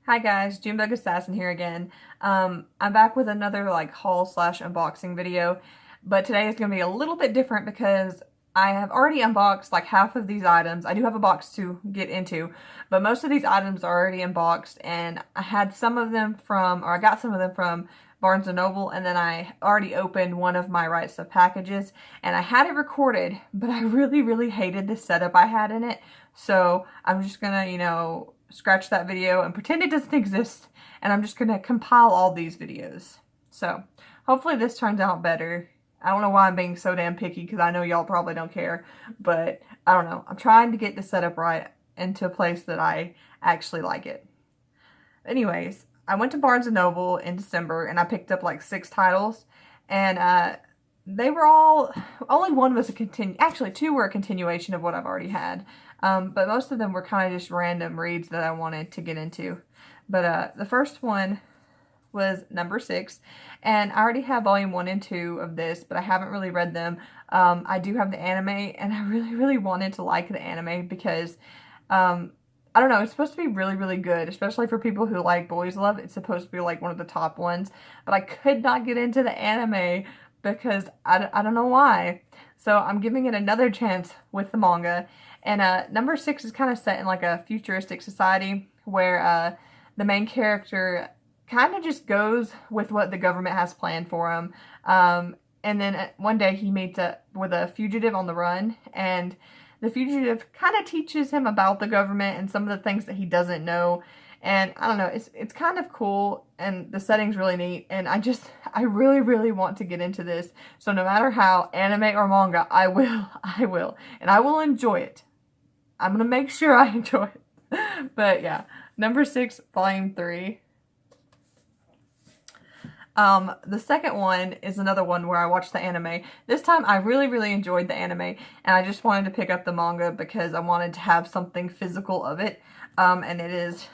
Hi guys, Junebug Assassin here again. I'm back with another haul slash unboxing video, but today is going to be a little bit different because I have already unboxed like half of these items. I do have a box to get into, but most of these items are already unboxed, and I had some of them from, or I got some of them from Barnes & Noble, and then I already opened one of my Rightstuf packages, and I had it recorded, but I really hated the setup I had in it, so I'm just gonna, scratch that video and pretend it doesn't exist, and I'm just gonna compile all these videos. So hopefully this turns out better. I don't know why I'm being so damn picky because I know y'all probably don't care, but I don't know. I'm trying to get the setup right into a place that I actually like it. Anyways, I went to Barnes & Noble in December and I picked up like 6 titles, and they were all, only one was actually 2 were a continuation of what I've already had. But most of them were kind of just random reads that I wanted to get into. But the first one was number 6, and I already have volume 1 and 2 of this, but I haven't really read them. I do have the anime, and I really wanted to like the anime because, I don't know, it's supposed to be really good, especially for people who like Boys Love. It's supposed to be like one of the top ones, but I could not get into the anime because I don't know why. So I'm giving it another chance with the manga. And number 6 is kind of set in like a futuristic society where the main character kind of just goes with what the government has planned for him. And then one day he meets up with a fugitive on the run, and the fugitive kind of teaches him about the government and some of the things that he doesn't know. And I don't know, it's kind of cool, and the setting's really neat, and I really want to get into this. So no matter how, anime or manga, I will, and I will enjoy it. I'm gonna make sure I enjoy it. But yeah, number 6, volume 3. The second one is another one where I watched the anime. This time I really enjoyed the anime, and I just wanted to pick up the manga because I wanted to have something physical of it. And it is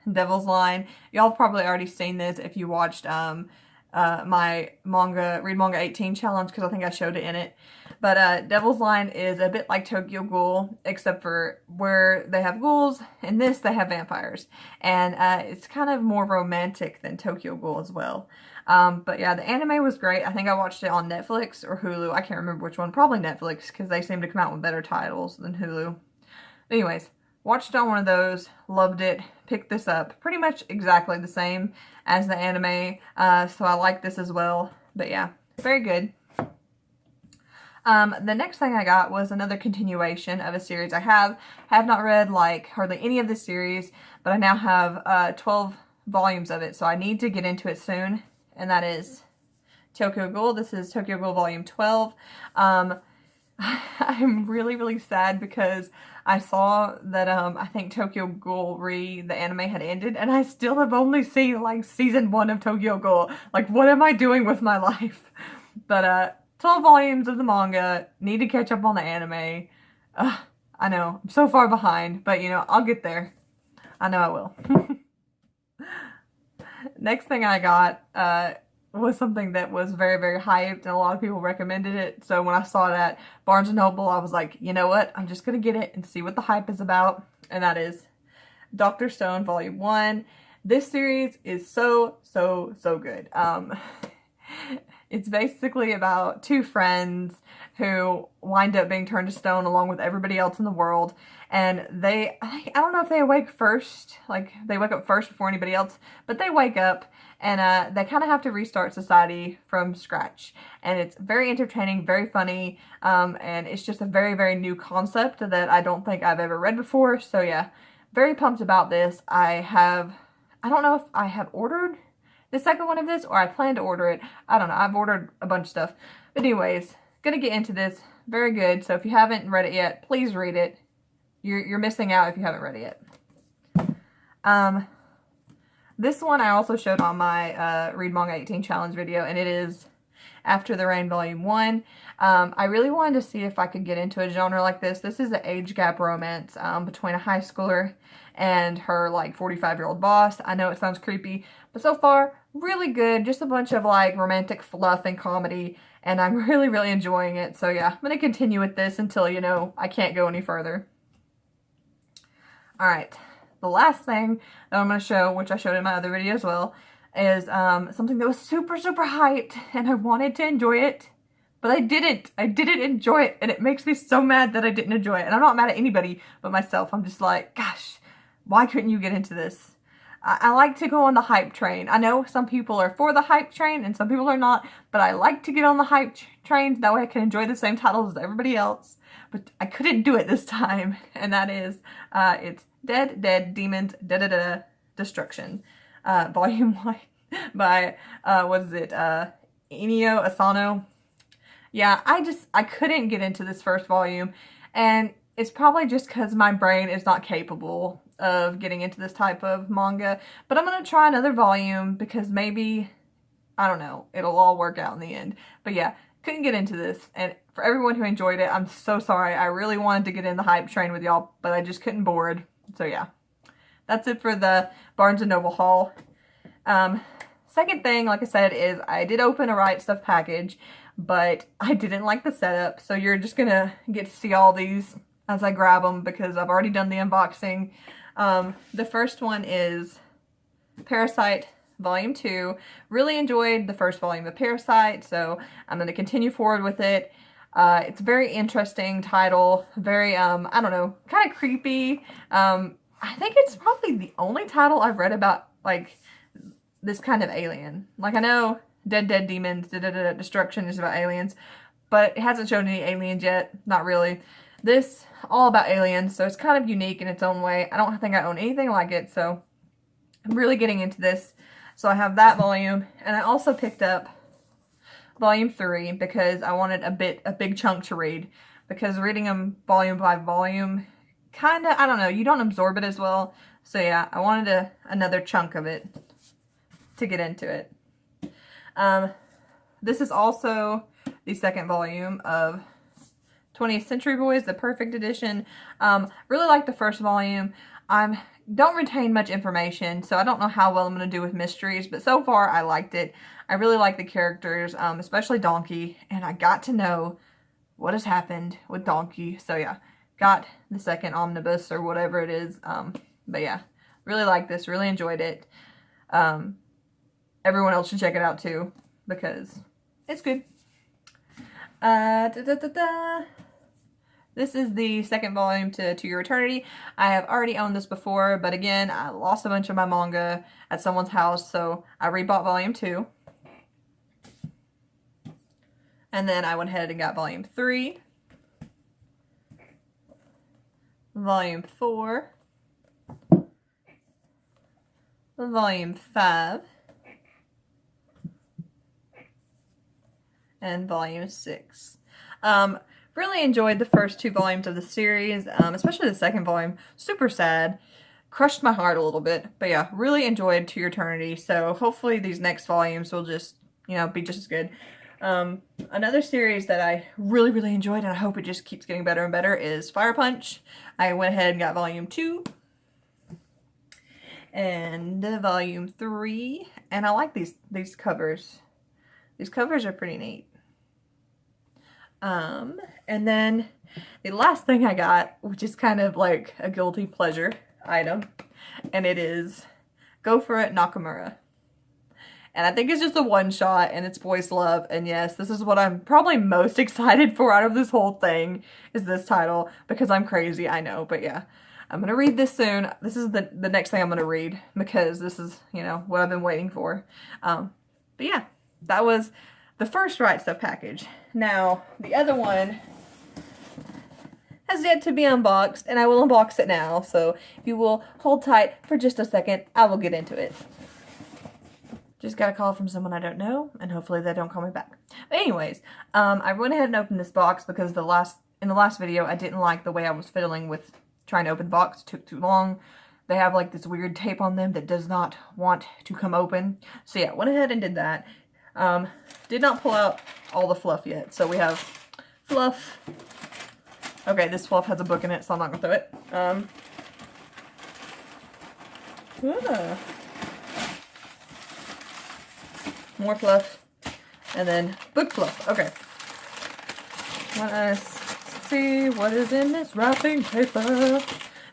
Devil's Line. Y'all have probably already seen this if you watched my Read Manga 18 challenge, because I think I showed it in it. But Devil's Line is a bit like Tokyo Ghoul, except for where they have ghouls, in this they have vampires. And it's kind of more romantic than Tokyo Ghoul as well. But yeah, the anime was great. I think I watched it on Netflix or Hulu. I can't remember which one. Probably Netflix, because they seem to come out with better titles than Hulu. Anyways, watched it on one of those, loved it, picked this up. Pretty much exactly the same as the anime, so I like this as well. But yeah, very good. The next thing I got was another continuation of a series I have not read like hardly any of the series, but I now have 12 volumes of it, so I need to get into it soon, and that is Tokyo Ghoul. This is Tokyo Ghoul volume 12. I'm really sad because I saw that I think Tokyo Ghoul the anime had ended, and I still have only seen like season 1 of Tokyo Ghoul. Like, what am I doing with my life? But 12 volumes of the manga, need to catch up on the anime. I know, I'm so far behind, but I'll get there. I know I will. Next thing I got was something that was very hyped, and a lot of people recommended it. So when I saw it at Barnes & Noble, I was like, you know what? I'm just going to get it and see what the hype is about. And that is Dr. Stone Volume 1. This series is so good. It's basically about 2 friends who wind up being turned to stone along with everybody else in the world. And I don't know if they wake first, like they wake up first before anybody else, but they wake up, and they kind of have to restart society from scratch. And it's very entertaining, very funny, and it's just a very new concept that I don't think I've ever read before. So yeah, very pumped about this. I don't know if I have ordered the second one of this, or I plan to order it. I don't know. I've ordered a bunch of stuff. But anyways, gonna get into this. Very good. So if you haven't read it yet, please read it. You're missing out if you haven't read it yet. This one I also showed on my Read Manga 18 challenge video, and it is After the Rain Volume 1. I really wanted to see if I could get into a genre like this. This is an age gap romance between a high schooler and her like 45-year-old boss. I know it sounds creepy, but so far really good. Just a bunch of like romantic fluff and comedy, and I'm really enjoying it. So yeah, I'm gonna continue with this until I can't go any further. Alright, the last thing that I'm going to show, which I showed in my other video as well, is something that was super, super hyped, and I wanted to enjoy it, but I didn't. I didn't enjoy it, and it makes me so mad that I didn't enjoy it. And I'm not mad at anybody but myself. I'm just like, gosh, why couldn't you get into this? I like to go on the hype train. I know some people are for the hype train and some people are not, but I like to get on the hype train. That way I can enjoy the same titles as everybody else. But I couldn't do it this time, and that is, it's Dead, Dead, Demons, Da-Da-Da, Destruction, Volume 1 by, what is it, Inio Asano. Yeah, I couldn't get into this first volume, and it's probably just because my brain is not capable of getting into this type of manga, but I'm going to try another volume because maybe, I don't know, it'll all work out in the end. But yeah, couldn't get into this, and for everyone who enjoyed it, I'm so sorry. I really wanted to get in the hype train with y'all, but I just couldn't board. So yeah, that's it for the Barnes & Noble haul. Second thing, like I said, is I did open a Rightstuf package, but I didn't like the setup, so you're just gonna get to see all these as I grab them because I've already done the unboxing. The first one is Parasite Volume 2. Really enjoyed the first volume of Parasite, so I'm going to continue forward with it. It's a very interesting title, very, I don't know, kind of creepy. I think it's probably the only title I've read about, like, this kind of alien. Like, I know Dead, Dead, Demons, Destruction is about aliens, but it hasn't shown any aliens yet, not really. This, all about aliens, so it's kind of unique in its own way. I don't think I own anything like it, so I'm really getting into this. So I have that volume, and I also picked up Volume 3 because I wanted a big chunk to read. Because reading them volume by volume, kind of, I don't know, you don't absorb it as well. So yeah, I wanted another chunk of it to get into it. This is also the second volume of 20th Century Boys, the Perfect Edition. Really like the first volume. Don't retain much information, so I don't know how well I'm going to do with mysteries, but so far I liked it. I really like the characters, especially Donkey, and I got to know what has happened with Donkey. So yeah, got the second omnibus or whatever it is. But yeah, really like this, really enjoyed it. Everyone else should check it out too, because it's good. This is the second volume to Your Eternity. I have already owned this before, but again, I lost a bunch of my manga at someone's house, so I rebought Volume 2. And then I went ahead and got Volume 3. Volume 4. Volume 5. And Volume 6. Really enjoyed the first two volumes of the series, especially the second volume. Super sad. Crushed my heart a little bit. But yeah, really enjoyed To Your Eternity. So hopefully these next volumes will just, you know, be just as good. Another series that I really, really enjoyed, and I hope it just keeps getting better and better, is Fire Punch. I went ahead and got Volume 2. And Volume 3. And I like these covers. These covers are pretty neat. And then the last thing I got, which is kind of like a guilty pleasure item, and it is For It Nakamura. And I think it's just a one-shot, and it's Boys Love, and yes, this is what I'm probably most excited for out of this whole thing, is this title, because I'm crazy, I know, but yeah. I'm gonna read this soon. This is the next thing I'm gonna read, because this is, you know, what I've been waiting for. But yeah, that was the first Rightstuf package. Now, the other one has yet to be unboxed, and I will unbox it now, so if you will hold tight for just a second, I will get into it. Just got a call from someone I don't know, and hopefully they don't call me back. But anyways, I went ahead and opened this box because in the last video, I didn't like the way I was fiddling with trying to open the box. It took too long. They have like this weird tape on them that does not want to come open. So yeah, went ahead and did that. Did not pull out all the fluff yet. So we have fluff. Okay, this fluff has a book in it, so I'm not going to throw it. More fluff. And then book fluff. Okay. Let us see what is in this wrapping paper.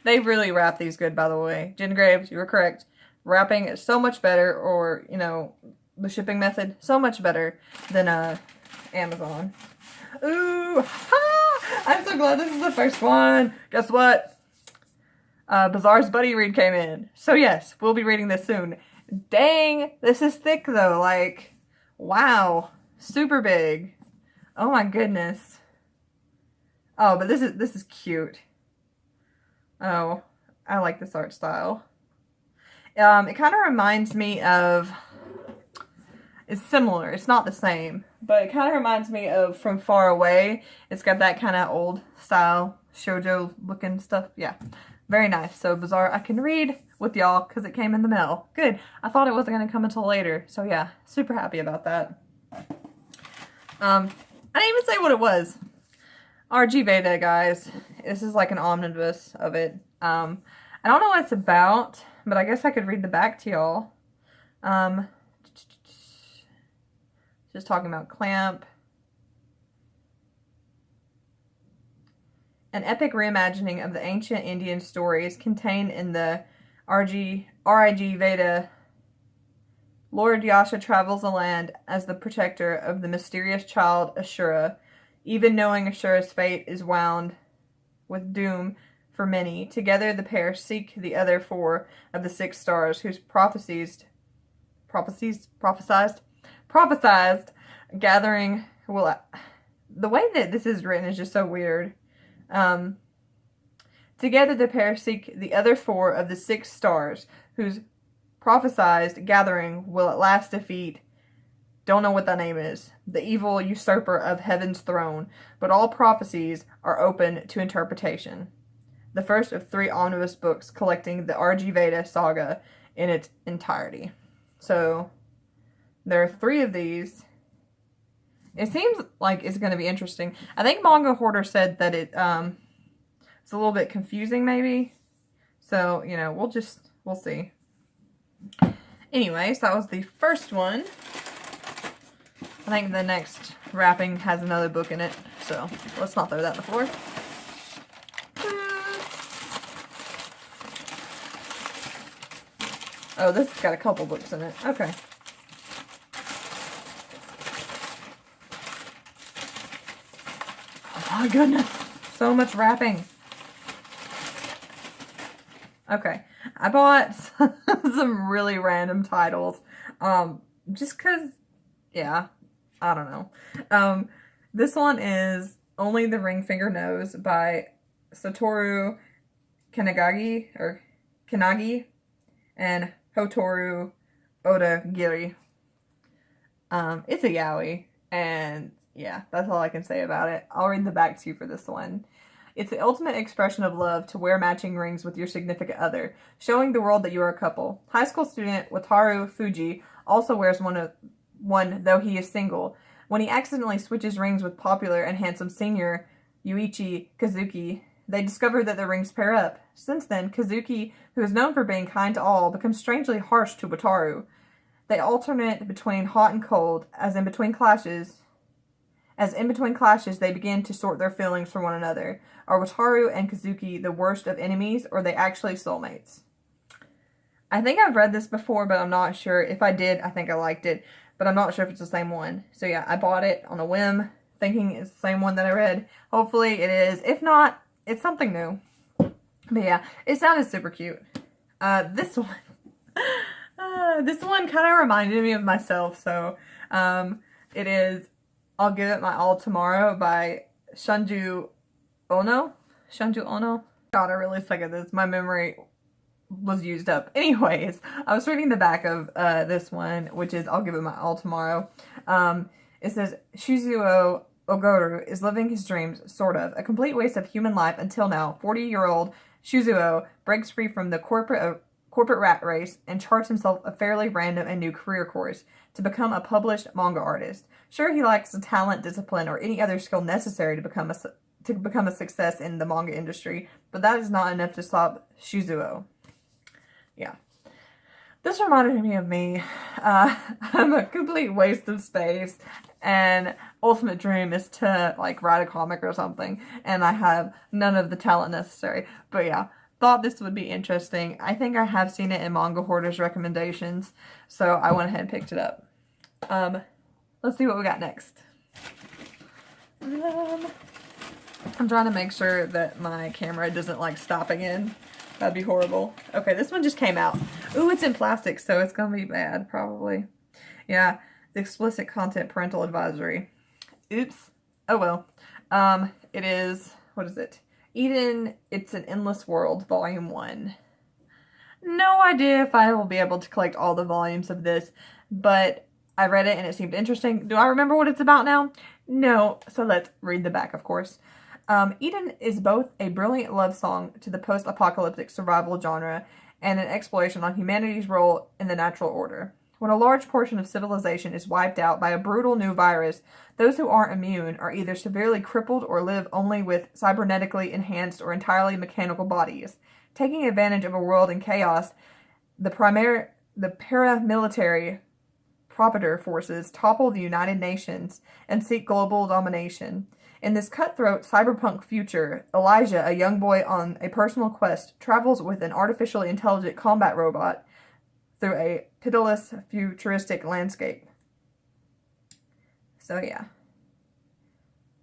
They really wrap these good, by the way. Jen Graves, you were correct. Wrapping is so much better, or, you know, the shipping method, so much better than Amazon. Ooh! Ha! I'm so glad this is the first one. Guess what? Bazaar's buddy read came in. So yes, we'll be reading this soon. Dang! This is thick though. Like, wow. Super big. Oh my goodness. Oh, but this is cute. Oh, I like this art style. It kind of reminds me of, it's similar, it's not the same, but it kind of reminds me of From Far Away. It's got that kind of old style shoujo looking stuff. Yeah, very nice. So Bazaar, I can read with y'all because it came in the mail. Good. I thought it wasn't going to come until later. So yeah, super happy about that. I didn't even say what it was. RG Veda, guys. This is like an omnibus of it. I don't know what it's about, but I guess I could read the back to y'all. Just talking about Clamp. An epic reimagining of the ancient Indian stories contained in the RIG Veda. Lord Yasha travels the land as the protector of the mysterious child Ashura. Even knowing Ashura's fate is wound with doom for many, together the pair seek the other four of the 6 stars whose prophesized gathering will... The way that this is written is just so weird. Together the pair seek the other 4 of the 6 stars whose prophesized gathering will at last defeat, don't know what that name is, the evil usurper of heaven's throne, but all prophecies are open to interpretation. The first of 3 omnibus books collecting the RG Veda saga in its entirety. So, there are 3 of these. It seems like it's going to be interesting. I think Manga Hoarder said that it's a little bit confusing, maybe. So, you know, we'll see. Anyways, that was the first one. I think the next wrapping has another book in it, so let's not throw that on the floor. Oh, this has got a couple books in it. Okay. Oh my goodness. So much wrapping. Okay. I bought some really random titles. Just because, yeah, I don't know. This one is Only the Ring Finger Knows by Satoru Kanagi and Hotaru Odagiri. It's a yaoi, and yeah, that's all I can say about it. I'll read the back to you for this one. It's the ultimate expression of love to wear matching rings with your significant other, showing the world that you are a couple. High school student Wataru Fuji also wears one, though he is single. When he accidentally switches rings with popular and handsome senior Yuichi Kazuki, they discover that the rings pair up. Since then, Kazuki, who is known for being kind to all, becomes strangely harsh to Wataru. They alternate between hot and cold, as in between clashes, they begin to sort their feelings for one another. Are Wataru and Kazuki the worst of enemies, or are they actually soulmates? I think I've read this before, but I'm not sure. If I did, I think I liked it, but I'm not sure if it's the same one. So yeah, I bought it on a whim, thinking it's the same one that I read. Hopefully it is. If not, it's something new. But yeah, it sounded super cute. This one kind of reminded me of myself, so it is I'll Give It My All Tomorrow by Shanju Ono. God, I really suck at this. My memory was used up. Anyways, I was reading the back of this one, which is I'll Give It My All Tomorrow. It says, Shizuo Oguru is living his dreams, sort of. A complete waste of human life until now. 40-year-old Shizuo breaks free from the corporate rat race and charts himself a fairly random and new career course to become a published manga artist. Sure, he lacks the talent, discipline, or any other skill necessary to become a success in the manga industry, but that is not enough to stop Shizuo. Yeah. This reminded me of me. I'm a complete waste of space, and ultimate dream is to, like, write a comic or something, and I have none of the talent necessary. But yeah, thought this would be interesting. I think I have seen it in Manga Hoarder's recommendations, so I went ahead and picked it up. Let's see what we got next. I'm trying to make sure that my camera doesn't like stop again. That'd be horrible. Okay, this one just came out. Ooh, it's in plastic, so it's gonna be bad, probably. Yeah, the explicit content parental advisory. Oops. Oh well. It is, what is it? Eden, It's an Endless World, Volume 1. No idea if I will be able to collect all the volumes of this, but I read it and it seemed interesting. Do I remember what it's about now? No, so let's read the back, of course. Eden is both a brilliant love song to the post-apocalyptic survival genre and an exploration on humanity's role in the natural order. When a large portion of civilization is wiped out by a brutal new virus, those who aren't immune are either severely crippled or live only with cybernetically enhanced or entirely mechanical bodies. Taking advantage of a world in chaos, the paramilitary Propagator forces topple the United Nations and seek global domination. In this cutthroat cyberpunk future, Elijah, a young boy on a personal quest, travels with an artificially intelligent combat robot through a pitiless futuristic landscape. So yeah.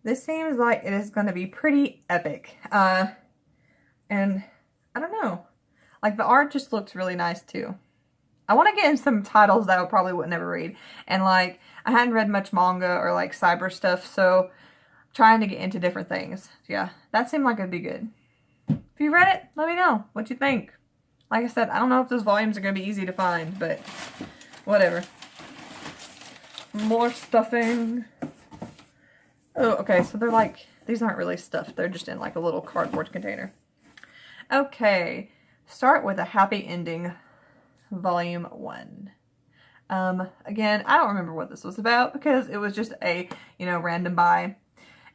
This seems like it is going to be pretty epic. And I don't know. Like, the art just looks really nice too. I want to get in some titles that I probably would never read. And like, I hadn't read much manga or like cyber stuff, so trying to get into different things. Yeah, that seemed like it'd be good. If you read it, let me know what you think. Like I said, I don't know if those volumes are going to be easy to find, but whatever. More stuffing. Oh, okay, so they're like, these aren't really stuffed. They're just in like a little cardboard container. Okay, start with a happy ending. Volume 1. Again, I don't remember what this was about because it was just a, random buy.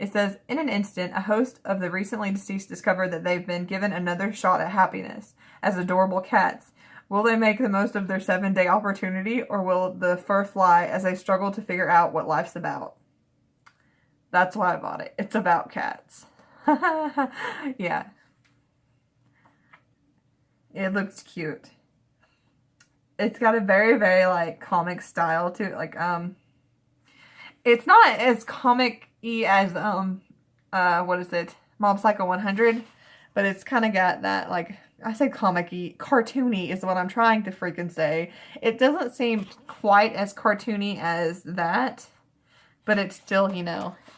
It says, in an instant, a host of the recently deceased discover that they've been given another shot at happiness as adorable cats. Will they make the most of their 7-day opportunity, or will the fur fly as they struggle to figure out what life's about? That's why I bought it. It's about cats. Yeah. It looks cute. It's got a very, very, like, comic style to it. Like, it's not as comic-y as, what is it? Mob Psycho 100. But it's kind of got that, like, I say comic-y. Cartoony is what I'm trying to freaking say. It doesn't seem quite as cartoony as that. But it's still,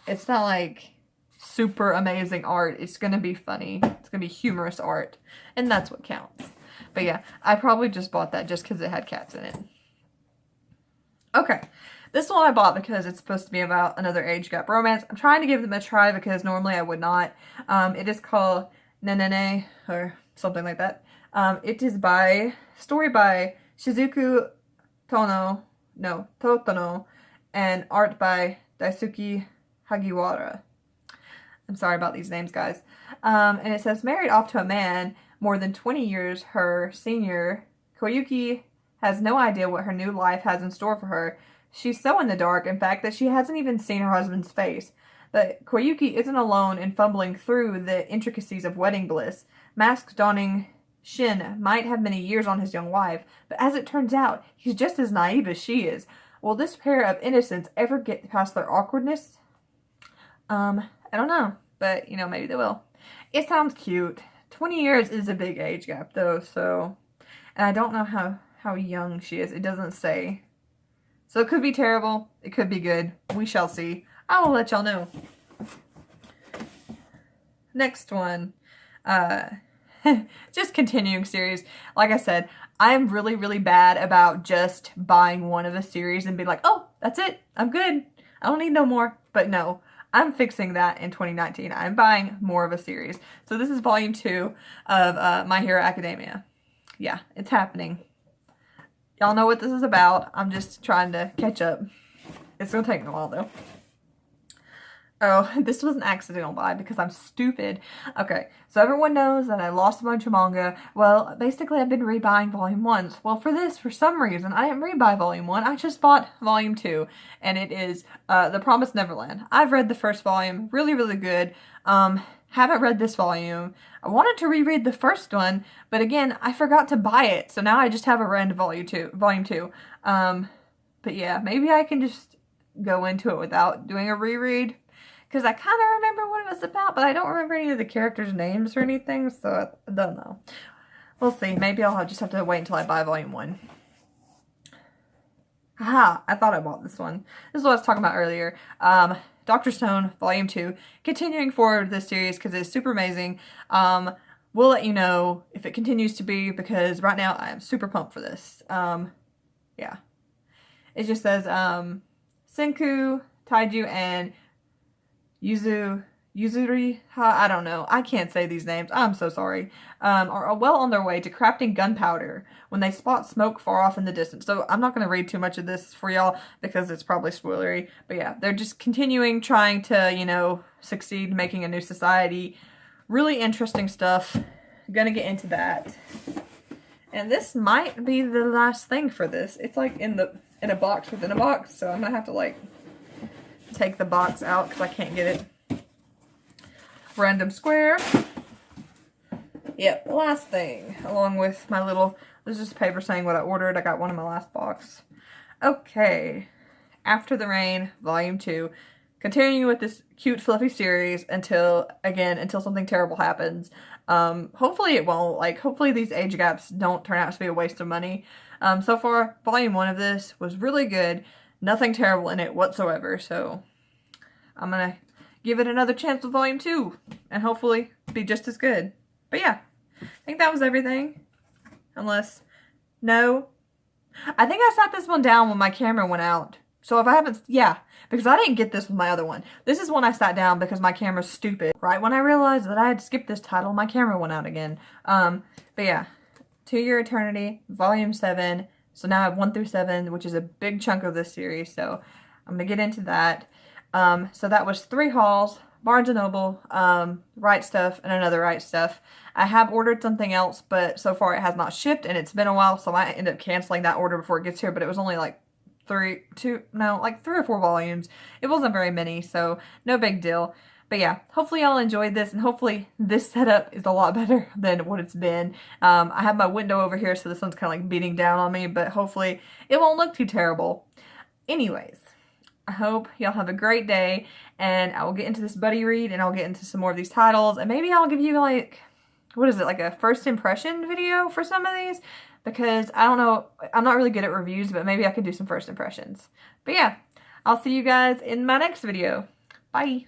it's not, like, super amazing art. It's going to be funny. It's going to be humorous art. And that's what counts. But yeah, I probably just bought that just because it had cats in it. Okay, this one I bought because it's supposed to be about another age gap romance. I'm trying to give them a try because normally I would not. It is called Nanna or something like that. It is story by Shizuku Totono, and art by Daisuke Hagiwara. I'm sorry about these names, guys. And it says, married off to a man more than 20 years her senior, Koyuki has no idea what her new life has in store for her. She's so in the dark, in fact, that she hasn't even seen her husband's face. But Koyuki isn't alone in fumbling through the intricacies of wedding bliss. Mask-donning Shin might have many years on his young wife, but as it turns out, he's just as naive as she is. Will this pair of innocents ever get past their awkwardness? I don't know, but, maybe they will. It sounds cute. 20 years is a big age gap, though, so... And I don't know how young she is. It doesn't say. So it could be terrible. It could be good. We shall see. I will let y'all know. Next one. Just continuing series. Like I said, I'm really, really bad about just buying one of a series and being like, oh, that's it. I'm good. I don't need no more. But no. I'm fixing that in 2019. I'm buying more of a series. So this is volume 2 of My Hero Academia. Yeah, it's happening. Y'all know what this is about. I'm just trying to catch up. It's going to take me a while, though. Oh, this was an accidental buy because I'm stupid. Okay, so everyone knows that I lost a bunch of manga. Well, basically I've been rebuying volume 1s. Well, for this, for some reason, I didn't rebuy volume 1. I just bought volume 2, and it is The Promised Neverland. I've read the first volume. Really, really good. Haven't read this volume. I wanted to reread the first one, but again, I forgot to buy it. So now I just have a read volume two. But yeah, maybe I can just go into it without doing a reread. Because I kind of remember what it was about, but I don't remember any of the characters' names or anything, so I don't know. We'll see. Maybe I'll just have to wait until I buy volume 1. Aha! I thought I bought this one. This is what I was talking about earlier. Dr. Stone, volume 2. Continuing forward this series because it's super amazing. We'll let you know if it continues to be, because right now I am super pumped for this. Yeah. It just says, Senku, Taiju, and Yuzuri, I don't know. I can't say these names. I'm so sorry. Are well on their way to crafting gunpowder when they spot smoke far off in the distance. So I'm not going to read too much of this for y'all because it's probably spoilery. But yeah, they're just continuing trying to, you know, succeed making a new society. Really interesting stuff. Gonna get into that. And this might be the last thing for this. It's like in a box within a box. So I'm going to have to like take the box out because I can't get it. Random square. Yep, last thing. Along with my little, this is just paper saying what I ordered. I got one in my last box. Okay. After the Rain, Volume 2. Continuing with this cute, fluffy series until something terrible happens. Hopefully it won't. Like, hopefully these age gaps don't turn out to be a waste of money. So far, Volume 1 of this was really good. Nothing terrible in it whatsoever. So, I'm going to give it another chance with Volume 2. And hopefully be just as good. But yeah, I think that was everything. Unless, no. I think I sat this one down when my camera went out. So if I haven't, yeah, because I didn't get this with my other one. This is when I sat down because my camera's stupid. Right when I realized that I had skipped this title, my camera went out again. But yeah, To Your Eternity, Volume 7. So now I have 1 through 7, which is a big chunk of this series. So I'm going to get into that. So that was 3 hauls, Barnes & Noble, Rightstuf, and another Rightstuf. I have ordered something else, but so far it has not shipped, and it's been a while, so I might end up canceling that order before it gets here, but it was only like 3 or 4 volumes. It wasn't very many, so no big deal. But yeah, hopefully y'all enjoyed this, and hopefully this setup is a lot better than what it's been. I have my window over here, so the sun's kind of like beating down on me, but hopefully it won't look too terrible. Anyways, I hope y'all have a great day, and I will get into this buddy read, and I'll get into some more of these titles, and maybe I'll give you like, what is it, like a first impression video for some of these? Because I don't know, I'm not really good at reviews, but maybe I could do some first impressions. But yeah, I'll see you guys in my next video. Bye!